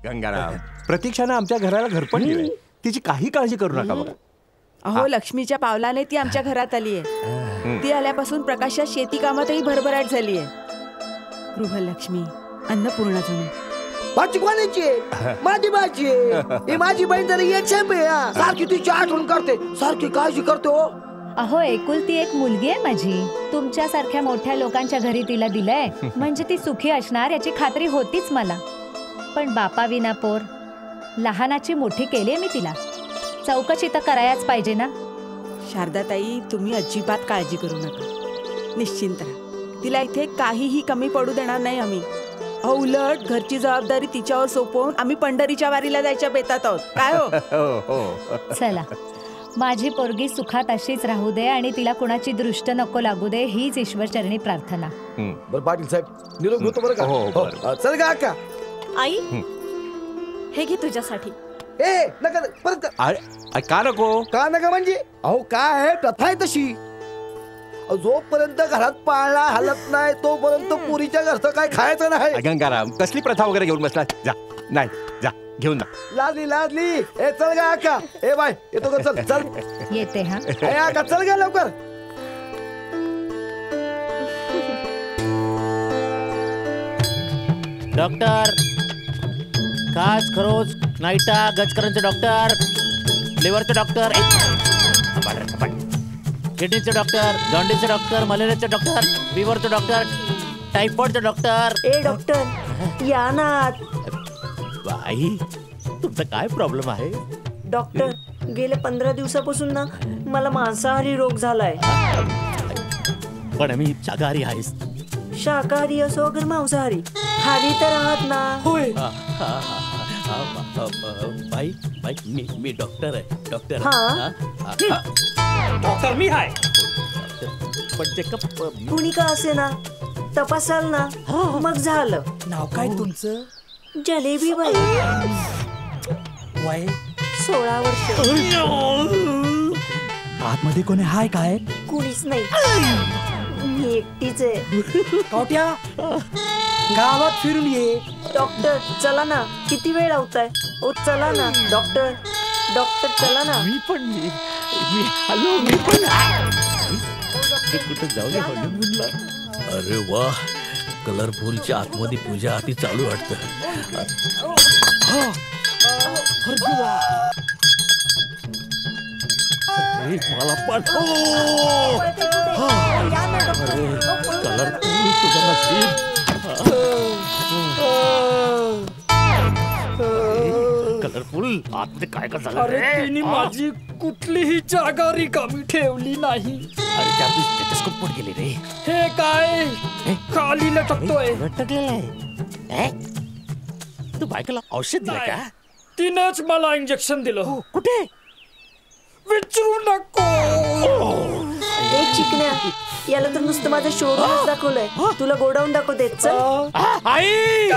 गंगाराम, प्रतीक्षानं आमच्या घराला घरपण दिलंय. तिची काही काळजी करू नका बघा. अहो, लक्ष्मीच्या पावलाने ती आमच्या घरात आली आहे. ती आल्यापासून प्रकाशात शेती कामातही भरभराट झाली आहे. गृहलक्ष्मी, अन्नपूर्णा जणू. भाची कोणाची आहे? माझी भाची आहे. ही माझी बहीण जरा याच्या सारखी तिची आठवण करते, सारखी काळजी करतो. अहो, एकुलती एक मुलगी आहे माझी. तुमच्यासारख्या मोठ्या लोकांच्या घरी तिला दिलंय म्हणजे ती सुखी असणार याची खात्री होतीच मला. पण बापा विना पोर, लहानाची मोठी केली मी तिला. चौकशी तर करायच पाहिजे ना. शारदाताई, तुम्ही अजिबात काळजी करू नका. निश्चिंत राहा. तिला इथे काहीही कमी पडू देणार नाही आम्ही. अहो, उलट घरची जबाबदारी तिच्यावर सोपवून आम्ही पंढरीच्या वारीला जायच्या बेतात आहोत. काय हो? चला, माझी पोरगी सुखात अशीच राहू दे आणि तिला कुणाची दृष्ट नको लागू दे, हीच ईश्वरचरणी प्रार्थना. बरं पाटील साहेब, निरोप घेतो बरं का? चल का अक्का. आई, हे घे तुझ्यासाठी. ए नका परत. का नको? का नका म्हणजे? अहो काय आहे, प्रथा आहे तशी. जोपर्यंत घरात पाळणा हलत नाही तोपर्यंत पुरीच्या घरचं काय खायचं नाही. गंगाराम, कसली प्रथा वगैरे घेऊन बसला? जा, नाही जा, घेऊन जा. लादली लादली. ए चल गा अक्का. ए बाय, येतो का? चल चल येते. हा, ए अक्का, चल गा लवकर. डॉक्टर काच खरोच नाईटा गजकरांचे डॉक्टर, लिव्हरचे डॉक्टर, किडनीचे डॉक्टर, जॉन्डिसचे डॉक्टर, मलेरियाचे डॉक्टर, फिवरचे डॉक्टर, टायफॉइडचे डॉक्टर. ए डॉक्टर, या ना. बाई, तुमचा काय प्रॉब्लेम आहे? डॉक्टर, गेल्या 15 दिवसापासून ना मला मांसाहारी रोग झालाय. पण मी शाकाहारी आहेस. शाकाहारी असो अगर मांसाहारी, हारी तर आहात ना. होय. बाई बाई, मी डॉक्टर आहे. डॉक्टर. डॉक्टर मी आहे. पण चेकअप कुणी का असे ना, तपासाल ना, मग झालं. नाव काय तुमचं? जलेबी बाई. वय 16 वर्ष. आतमध्ये कोणी हाय काय? कुणीच नाही, मी एकटीच आहे. कवट्या, गावात फिरून ये. डॉक्टर चला ना, किती वेळ लावताय? ओ चला ना डॉक्टर. डॉक्टर चला ना. मी हॅलो, मी पण कुठं जाऊया हॉलिवूडला. अरे वा, कलरफुलच्या आतमध्ये पूजा आधी चालू वाटतं. मला पाठव. कलरफुल तुझं नशीब. कलरफुल आतमध्ये काय का झालं? अरे तिने माझी कुठलीही जागा रिकामी ठेवली नाही. अरे त्या स्टेथोस्कोप पण गेले रे. हे काय खाली लटकतोय? लटकलेलं आहे. तू बायकोला औषध दिलं का? तिनेच मला इंजेक्शन दिलं. कुठे? विचारू नको. एक चिकन्या, याला तर नुसतं माझं शोरूमच दाखवलंय. तुला गोडाऊन दाखवते. चल. आई,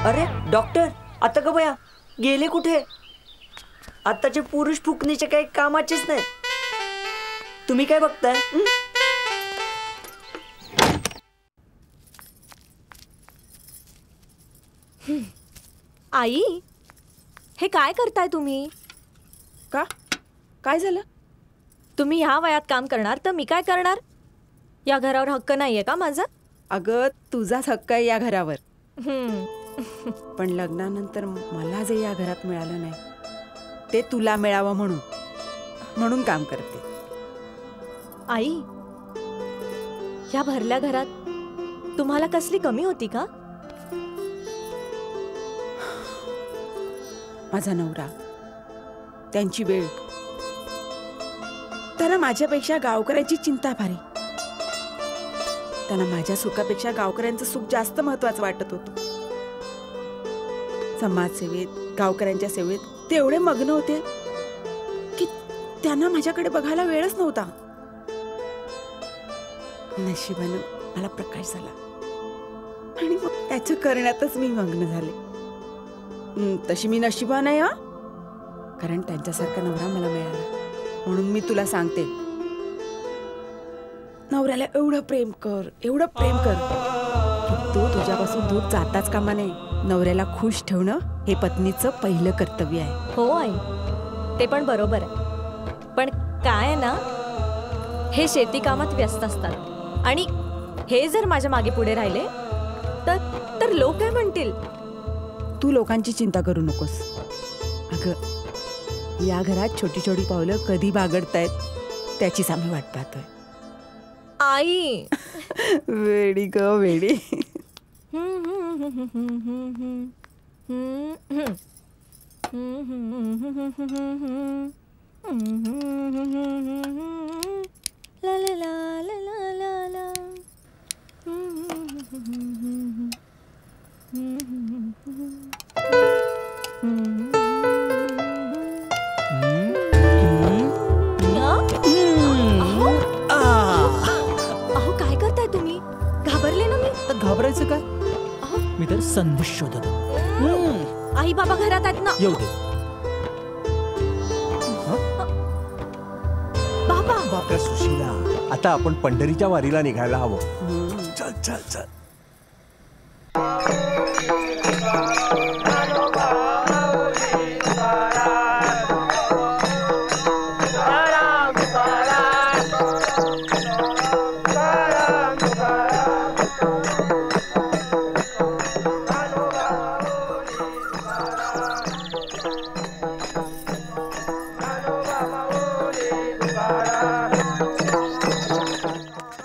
अरे डॉक्टर, आता का बया गेले कुठे? आताचे पुरुष फुकणीचे काही कामाचेच नाही. तुम्ही काय बघताय? आई, हे काय करताय तुम्ही? का? काय झालं? तुम्ही ह्या वयात काम करणार तर मी काय करणार? या घरावर हक्क नाहीये का माझा? अगं, तुझाच हक्क आहे या घरावर. हम्म. पण लग्नानंतर मला जे या घरात मिळालं नाही ते तुला मिळावं म्हणून काम करते. आई, या भरल्या घरात तुम्हाला कसली कमी होती का? माझा नवरा, त्यांची वेळ, त्यांना माझ्यापेक्षा गावकऱ्यांची चिंता भारी. त्यांना माझ्या सुखापेक्षा गावकऱ्यांचं सुख जास्त महत्वाचं वाटत होतं. समाजसेवेत, गावकऱ्यांच्या सेवेत ते एवढे मग्न होते की त्यांना माझ्याकडे बघायला वेळच नव्हता. नशिबानं मला प्रकाश झाला आणि मग त्याचं करण्यातच मी मग्न झाले. तशी मी नशिबान आहे, कारण त्यांच्यासारखा नवरा मला मिळाला. म्हणून मी तुला सांगते, नवऱ्याला एवढं प्रेम कर, एवढं प्रेम कर, शक्यतो तुझ्यापासून दूर जाताच कामा नये. नवऱ्याला खुश ठेवणं हे पत्नीचं पहिलं कर्तव्य आहे. हो आई, ते पण बरोबर आहे. पण काय आहे ना, हे शेती कामात व्यस्त असतात आणि हे जर माझ्या मागे पुढे राहिले तर लोक काय म्हणतील. तू लोकांची चिंता करू नकोस. अगं, या घरात छोटी छोटी पावलं कधी बागडतायत त्याचीच आम्ही वाट पाहतोय. आई वेडी ग वेडी. ला ला ला ला ला ला ला. अहो काय करताय तुम्ही? घाबरले ना मी. तर घाबरायचं काय? अहो, मी तर संधी शोधत होतो. आई बाबा घरात आहेत ना. येऊ दे. बाबा बापरे सुशीला, आता आपण पंढरीच्या वारीला निघायला हवं. चल चल चल.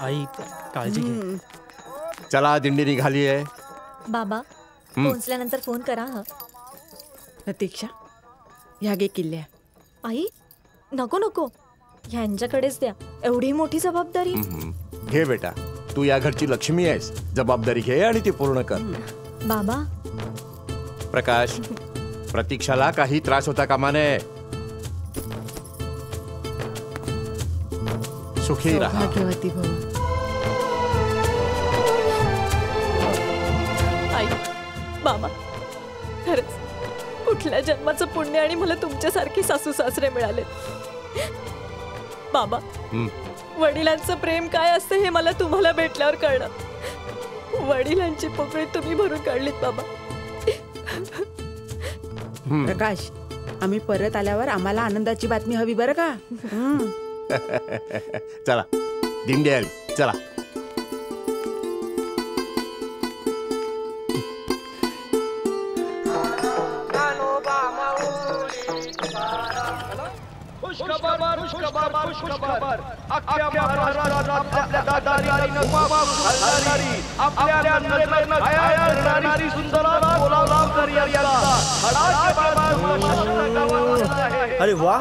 आई काळजी घे. चला, दिंडी निघाली आहे. बाबा पोहोचल्यानंतर फोन करा. हं. प्रतीक्षा, ह्या गे किल्ल्या. आई नको नको, ह्यांच्याकडेच द्या. एवढी मोठी जबाबदारी. घे बेटा, तू या घरची लक्ष्मी आहेस. जबाबदारी घे आणि ती पूर्ण कर. बाबा प्रकाश, प्रतीक्षाला काही त्रास होता कामा नये. सुखी राहा. भाग्यवती भाऊ. आई बाबा, खरंच कुठल्या जन्माचं पुण्य आणि मला तुमच्यासारखी सासू सासरे मिळाले. बाबा, वडिलांचं प्रेम काय असतं हे मला तुम्हाला भेटल्यावर कळलं. वडिलांची पोकळी तुम्ही भरून काढलीत बाबा. प्रकाश, आम्ही परत आल्यावर आम्हाला आनंदाची बातमी हवी बरं का. चला, दिंडी आली. चला. अरे वा,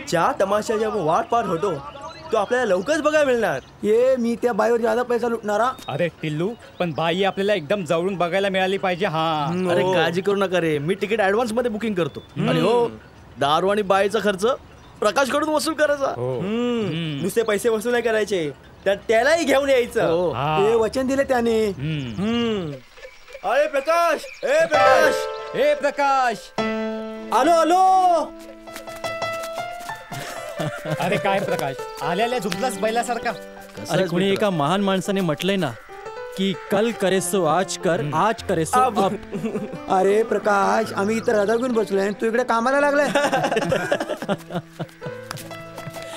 ज्या तमाशाच्या वाट पाहत होतो तो आपल्याला लवकरच बघायला मिळणार. ये मी त्या बाईवर ज्यादा पैसा लुटणारा. अरे टिल्लू, पण बाई आपल्याला एकदम जवळून बघायला मिळाली पाहिजे. हा, अरे काळजी करू नका रे, मी तिकीट ऍडव्हान्स मध्ये बुकिंग करतो. आणि हो, दारू आणि बाईचा खर्च प्रकाश कडून वसूल करायचा. नुसते पैसे वसूल नाही करायचे, तर त्यालाही घेऊन यायचं. हे वचन दिले त्याने. अरे प्रकाश, ए प्रकाश, ए प्रकाश. आलो आलो. अरे काय प्रकाश, आल्याला झुकलाच बैलासारखा. अरे कोणी एका महान माणसाने म्हटलंय ना की कल करे सो आज कर, आज करे सो अब. अरे प्रकाश, आम्ही इथं रजा घेऊन बसलोय, तू इकडे कामाला लागलाय.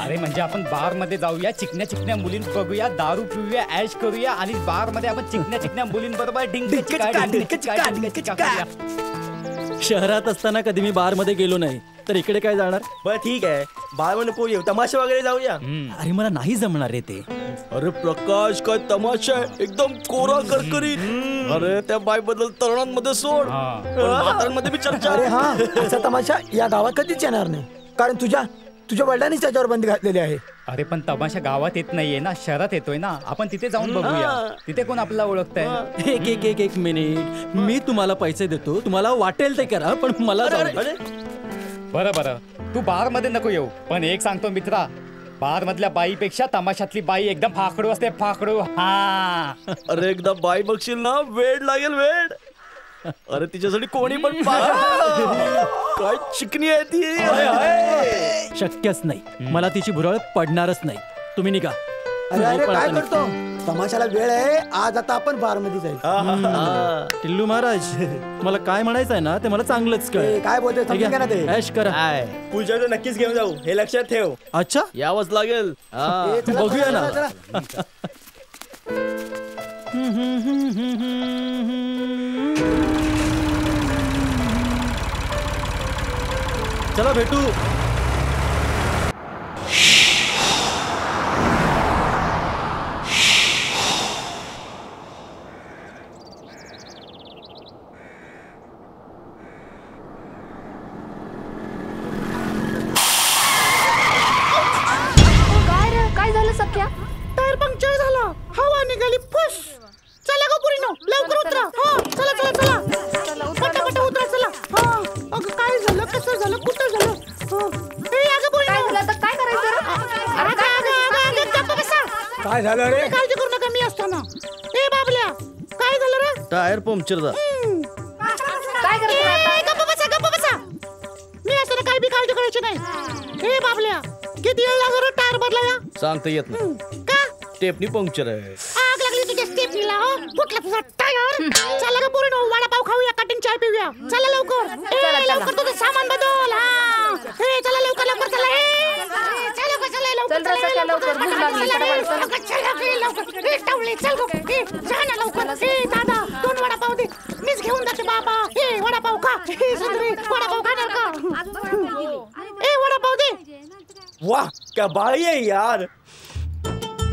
अरे म्हणजे आपण बार मध्ये जाऊया, चिकन्या चिकन्या मुलीं बघूया, दारू पिऊया, ऐश करूया आणि बार मध्ये आपण चिकन्या चिकन्या मुलींबरोबर शहरात असताना कधी मी बार मध्ये गेलो नाही, तर इकडे काय जाणार. बरं ठीक आहे, बार मध्ये नको येऊ, तमाशा वगैरे जाऊया. अरे मला नाही जमणार रे ते. अरे प्रकाश, काय तमाशा आहे, एकदम कोरा करकरीत. अरे त्या बाई बद्दल तरुणांमध्ये सोड, म्हाताऱ्यांमध्ये बी चर्चा. अरे हा, असा तमाशा या गावात कधीच येणार नाही, कारण तुझ्या वडिलांनीच त्याच्यावर बंदी घातलेली आहे. अरे पण तमाशा गावात येत नाहीये ना, शहरात येतोय ना. आपण तिथे जाऊन बघूया, तिथे कोण आपल्याला ओळखतंय. एक मिनिट, मी तुम्हाला पैसे देतो, तुम्हाला वाटेल ते करा, पण मला बरं बरं, तू बार मध्ये नको येऊ. पण एक सांगतो मित्रा, बार मधल्या बाईपेक्षा तमाशातली बाई एकदम फाकडू असते, फाकडू. हा, अरे एकदा बाई बघशील ना, वेड लागेल वेड. अरे तिच्यासाठी कोणी पण काय चिकनी आहे ती. शक्यच नाही, मला तिची भुरळ पडणारच नाही. तुम्ही निघा. अरे अरे काय करतो तमाशाला वेळ आहे आज आता आपण बार मध्ये जायचं टिल्लू महाराज मला काय म्हणायचं आहे ना ते मला चांगलंच कळ. काय बोलतोय समजून घ्या ना ते. ऐश करा. पूजा तर नक्कीच घेऊन जाऊ हे लक्षात ठेव. अच्छा यावंच लागेल. ए, चला, बघूया चला, ना. चला. चला भेटू. काय झालं सख्या? टायर पंक्चर झाला हवा निघाली फुस. चला गो पुरीनो लवकर उतरा. हो चला चला चला पटापट उतरा चला. हा अगं काय झालं कसं झालं कुठं झालं. ए अगं पुरीनो काय करायचं? अगं गप्प बसा. काय झालं रे काळजी करू नका मी असताना. ए बाबल्या काय झालं रे. टायर पंक्चर झाला. काय गप्प बसा गप्प बसा. मी असताना काय बी काळजी करायची नाही. ए बाबल्या किती वेळ लागला टायर बदलायला. सांगता येत नाही का स्टेपनी पंक्चर आहे. आग लागली तुझ्या स्टेपनीला. हो फुटला तुझा टायर. चला ग पोरीनो वडापाव खाऊया कटिंग चाय पिऊया. चला लवकर. ए लवकर तुझं सामान बदल. हा ए चला लवकर लवकर चला. ए चला लवकर चला लवकर चला लवकर भूक लागली फटाफट चला लवकर. ए टावळे चल गो. ए जा ना लवकर. ए दादा 2 वडापाव दे मीच घेऊन जाते बाबा. ए वडापाव खा. ए सुंदरी वडापाव खाणार का. ए वडापाव दे. वाह क्या बाई आहे यार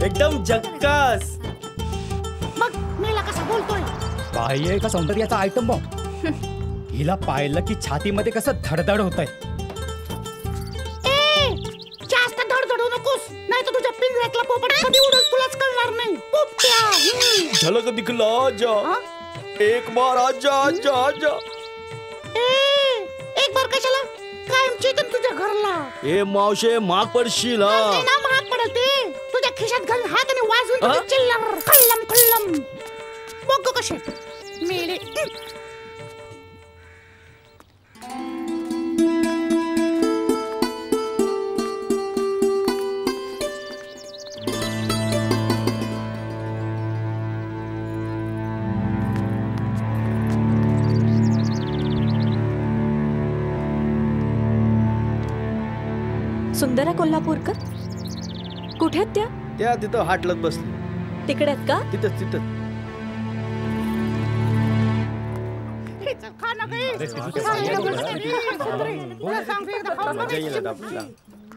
एकदम झक्कास. मग मेला कसा बोलतोय. बाई आहे का सौंदर्याचा आयटम बॉम्ब. हिला पाहिलं की छातीमध्ये कसं धडधड होत आहे. ए जास्त धडधडू नकोस नाही तर तुझ्या पिंजऱ्यातला पोपट कधी उडल तुलाच कळणार नाही. पोपट्या झलक दिखला आजा एक बार आजा आजा आजा. ए एक बार कशाला कायमची तर तुझ्या घरला. ए मावशे माग पडशील. हा ना महाग पडल ते. तुझ्या खिशात घालून हात आणि वाजवून तुझी चिल्लर खल्लम खल्लम. बघ कसे मेले. सुंदरा कोल्हापूरकर कुठे आहेत त्या? त्या तिथं हाटलत बसली. तिकडे आहेत का? तिथंच तिथं. खाना गई तुला सांगते एकदा खाऊन बघ.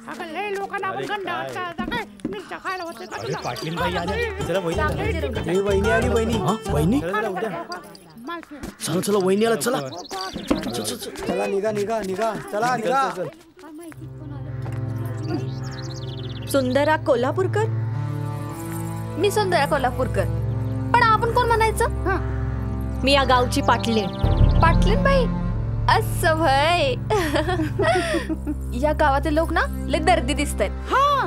अगं लय लोकांना आपण गंडा आता काय मिरच्या खायला होते का तुला. पाटलीनबाई आल्या. चला वहिनी. ए, वहिनी आली वहिनी. हा वहिनी मालकी. चला चला वहिनी आला चला. चला निघा निघा निघा चला निघा. सुंदरा कोल्हापूरकर. मी सुंदरा कोल्हापूरकर. पण आपण कोण म्हणायचं? मी या गावची पाटलीण. पाटलीन बाई. असं भय. या गावातील लोक ना लय दर्दी दिसतायत. हा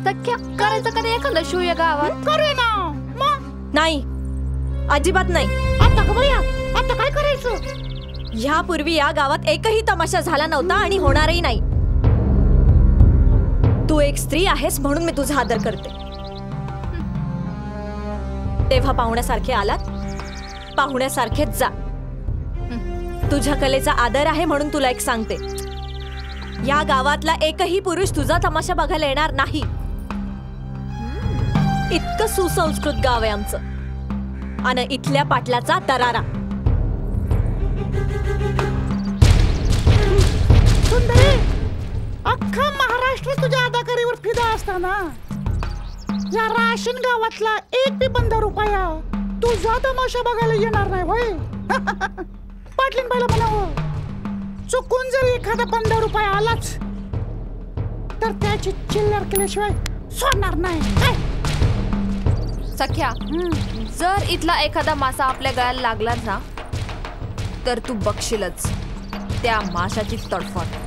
सख्या करायचं कधी एखादा शो या गावात. करूया ना. मग नाही अजिबात नाही. आता का बया आता काय करायचं. ह्यापूर्वी या गावात एकही तमाशा झाला नव्हता आणि होणारही नाही. तू एक स्त्री आहेस म्हणून मी तुझा आदर करते. तेव्हा पाहुण्यासारखे आलात पाहुण्यासारखेच जा. तुझ्या कलेचा आदर आहे म्हणून तुला एक सांगते. या गावातला एकही पुरुष तुझा तमाशा बघायला येणार नाही. इतकं सुसंस्कृत गाव आहे आमचं आणि इथल्या पाटलाचा दरारा. सुंदरी अख्खा महाराष्ट्र तुझ्या अदाकारीवर फिदा असताना या राशीन गावातला एक बी बंद रुपया तुझा तमाशा बघायला येणार नाही होय. पाटलीन बाईला म्हणावं चुकून जर एखादा 15 रुपया आलाच तर त्याची चिल्लर केल्याशिवाय सोडणार नाही. सख्या जर इथला एखादा मासा आपल्या गळ्याला लागला ना तर तू बघशीलच त्या माशाची तडफड.